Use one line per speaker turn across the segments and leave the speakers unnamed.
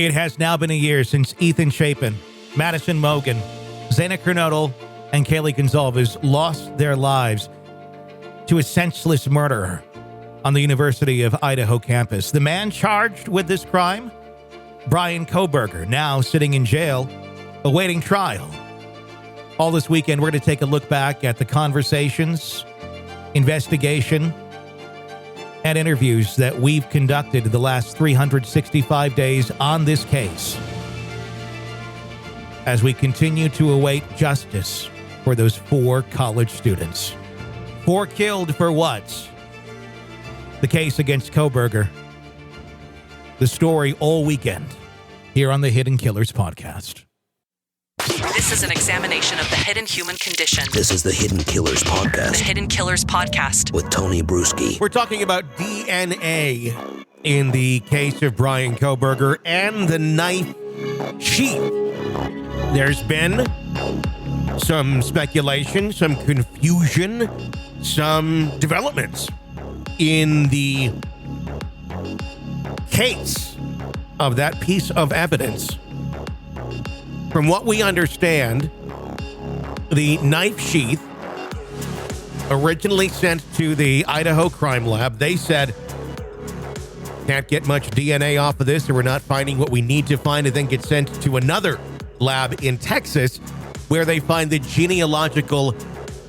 It has now been a year since Ethan Chapin, Madison Mogan, Zena Kernodle, and Kaylee Gonzalez lost their lives to a senseless murderer on the University of Idaho campus. The man charged with this crime, Bryan Kohberger, now sitting in jail, awaiting trial. All this weekend, we're going to take a look back at the conversations, investigation, and interviews that we've conducted the last 365 days on this case as we continue to await justice for those 4 college students. 4 killed for what? The case against Kohberger. The story all weekend here on the Hidden Killers podcast.
This is an examination of the hidden human condition.
This is the Hidden Killers podcast.
The Hidden Killers podcast.
With Tony Brueski.
We're talking about DNA in the case of Bryan Kohberger and the knife sheath. There's been some speculation, some confusion, some developments in the case of that piece of evidence. From what we understand, the knife sheath originally sent to the Idaho crime lab, they said, can't get much DNA off of this, or we're not finding what we need to find, and then get sent to another lab in Texas, where they find the genealogical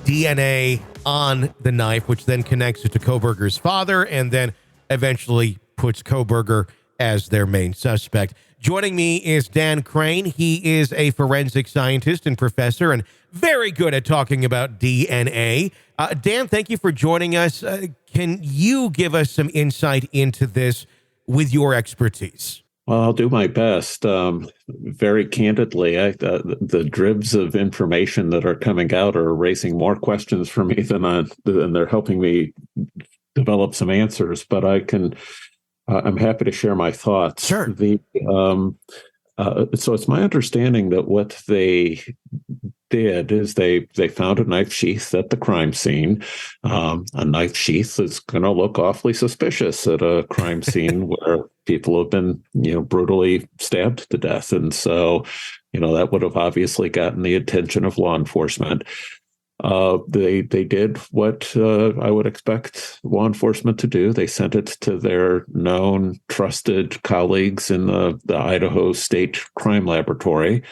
DNA on the knife, which then connects it to Kohberger's father, and then eventually puts Kohberger as their main suspect. Joining me is Dan Crane. He is a forensic scientist and professor and very good at talking about DNA. Dan, thank you for joining us. Can you give us some insight into this with your expertise?
Well, I'll do my best. Very candidly, the dribs of information that are coming out are raising more questions for me than they're helping me develop some answers. But I'm happy to share my thoughts.
Sure.
So it's my understanding that what they did is they found a knife sheath at the crime scene. A knife sheath is going to look awfully suspicious at a crime scene where people have been, brutally stabbed to death. And so, that would have obviously gotten the attention of law enforcement. They did what I would expect law enforcement to do. They sent it to their known, trusted colleagues in the Idaho State Crime Laboratory.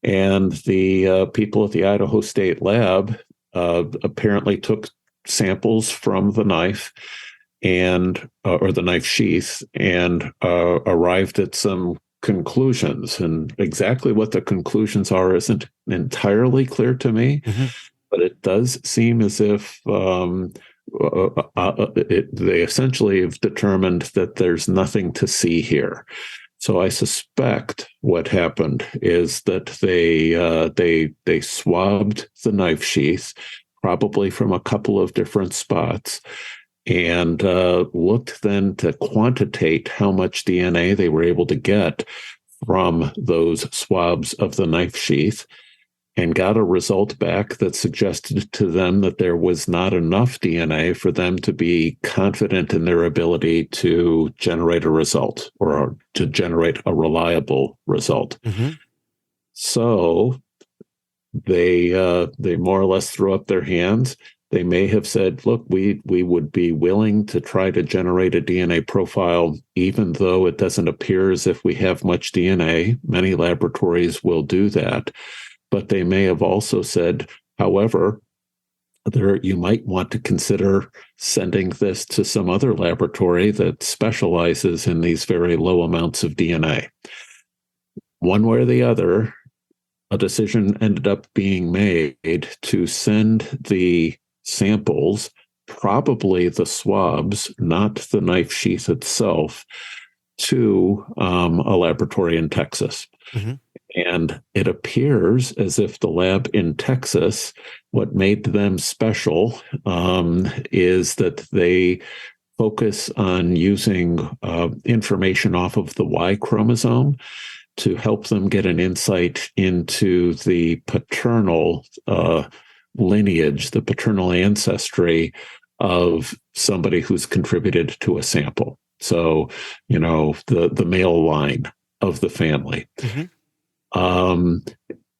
And the people at the Idaho State Lab apparently took samples from the knife or the knife sheath and arrived at some conclusions. And exactly what the conclusions are isn't entirely clear to me. Mm-hmm. But it does seem as if they essentially have determined that there's nothing to see here. So I suspect what happened is that they swabbed the knife sheath, probably from a couple of different spots, and looked then to quantitate how much DNA they were able to get from those swabs of the knife sheath, and got a result back that suggested to them that there was not enough DNA for them to be confident in their ability to generate a result or to generate a reliable result. Mm-hmm. So they more or less threw up their hands. They may have said, look, we would be willing to try to generate a DNA profile, even though it doesn't appear as if we have much DNA. Many laboratories will do that. But they may have also said, however, you might want to consider sending this to some other laboratory that specializes in these very low amounts of DNA. One way or the other, a decision ended up being made to send the samples, probably the swabs, not the knife sheath itself, to a laboratory in Texas. Mm-hmm. And it appears as if the lab in Texas, what made them special is that they focus on using information off of the Y chromosome to help them get an insight into the paternal lineage, the paternal ancestry of somebody who's contributed to a sample. So, the male line of the family.
Mm-hmm.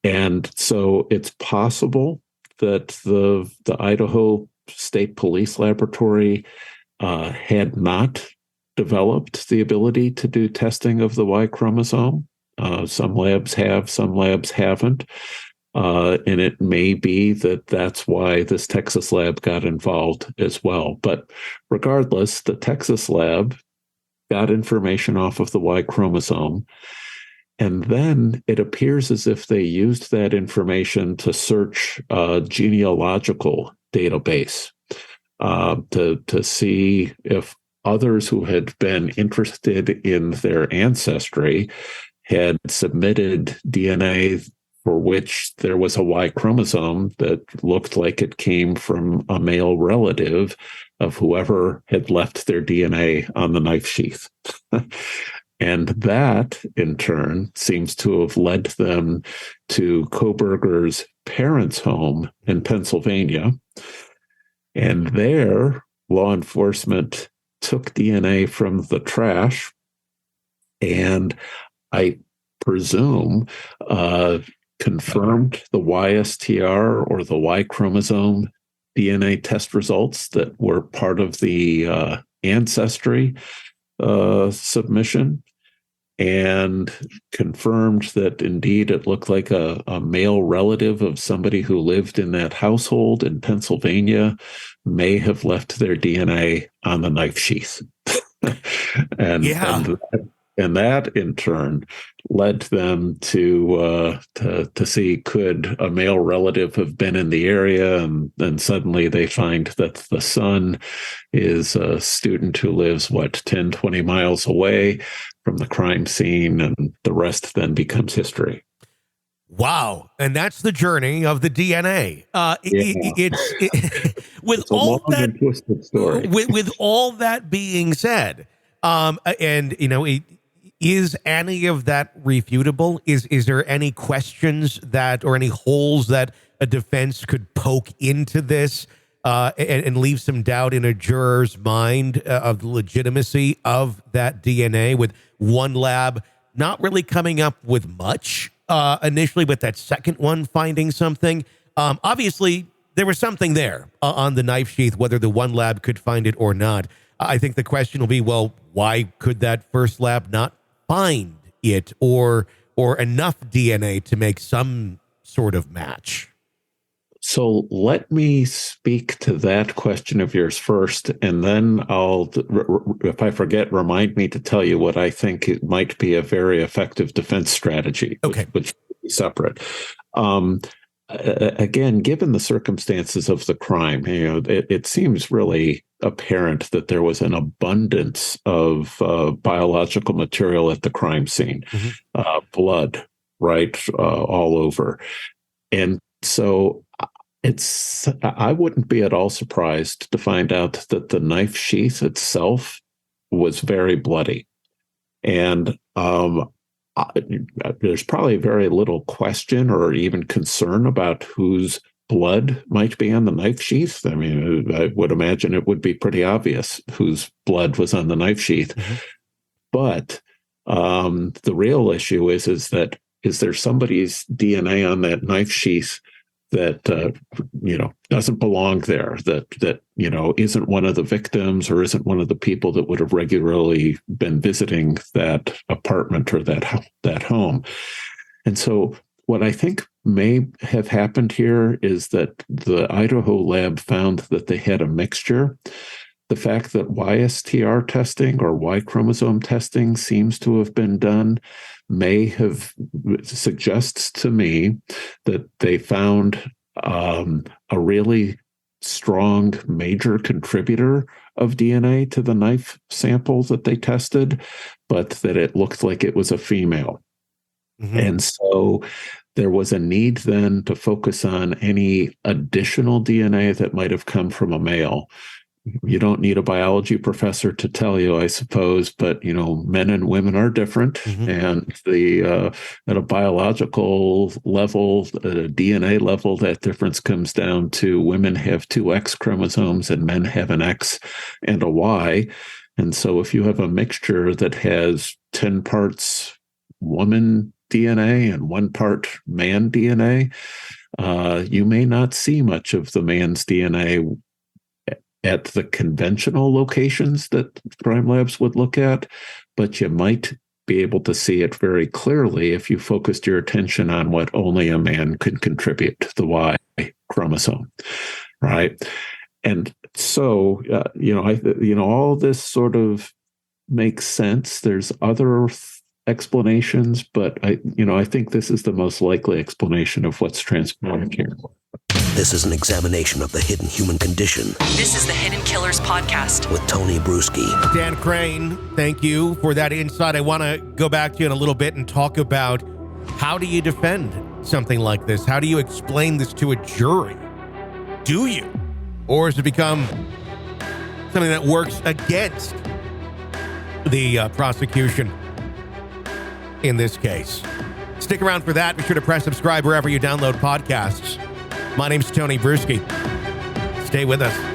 And so it's possible that the Idaho State Police Laboratory had not developed the ability to do testing of the Y chromosome. Some labs have, some labs haven't. And it may be that that's why this Texas lab got involved as well. But regardless, the Texas lab got information off of the Y chromosome. And then it appears as if they used that information to search a genealogical database to see if others who had been interested in their ancestry had submitted DNA for which there was a Y chromosome that looked like it came from a male relative of whoever had left their DNA on the knife sheath. And that, in turn, seems to have led them to Kohberger's parents' home in Pennsylvania. And there, law enforcement took DNA from the trash and, I presume, confirmed the YSTR or the Y chromosome DNA test results that were part of the ancestry submission, and confirmed that indeed it looked like a male relative of somebody who lived in that household in Pennsylvania may have left their DNA on the knife sheath. And that in turn led them to see, could a male relative have been in the area? And then suddenly they find that the son is a student who lives, 10, 20 miles away from the crime scene, and the rest then becomes history.
Wow. And that's the journey of the DNA. With all that
and twisted story.
With all that being said, is any of that refutable? Is there any questions that, or any holes that a defense could poke into this and leave some doubt in a juror's mind of the legitimacy of that DNA, with one lab not really coming up with much initially, but that second one finding something? Obviously, there was something there on the knife sheath, whether the one lab could find it or not. I think the question will be, well, why could that first lab not find it or enough DNA to make some sort of match?
So let me speak to that question of yours first, and then I'll, if I forget, remind me to tell you what I think it might be a very effective defense strategy,
okay,
which would be separate. Again, given the circumstances of the crime, it seems really apparent that there was an abundance of biological material at the crime scene, blood, right, all over. And so I wouldn't be at all surprised to find out that the knife sheath itself was very bloody. And there's probably very little question or even concern about whose blood might be on the knife sheath. I mean, I would imagine it would be pretty obvious whose blood was on the knife sheath. But the real issue is there somebody's DNA on that knife sheath that doesn't belong there, that isn't one of the victims or isn't one of the people that would have regularly been visiting that apartment or that home. And so what I think may have happened here is that the Idaho lab found that they had a mixture. The fact that YSTR testing or Y chromosome testing seems to have been done suggests to me that they found a really strong major contributor of DNA to the knife sample that they tested, but that it looked like it was a female. And so there was a need then to focus on any additional DNA that might have come from a male. You don't need a biology professor to tell you, I suppose, but men and women are different, and at a biological level, at a DNA level, that difference comes down to women have 2 X chromosomes and men have an X and a Y. And so if you have a mixture that has 10 parts woman DNA and one part man DNA, you may not see much of the man's DNA at the conventional locations that crime labs would look at, but you might be able to see it very clearly if you focused your attention on what only a man could contribute, the Y chromosome, right? And so, all this sort of makes sense. There's other explanations, but I think this is the most likely explanation of what's transpiring here.
This is an examination of the hidden human condition
This is the Hidden Killers Podcast.
with Tony Brueski.
Dan Crane, thank you for that insight. I want to go back to you in a little bit and talk about how do you defend something like this? How do you explain this to a jury? Do you? Or has it become something that works against the prosecution in this case? Stick around for that. Be sure to press subscribe wherever you download podcasts. My name's Tony Brueski. Stay with us.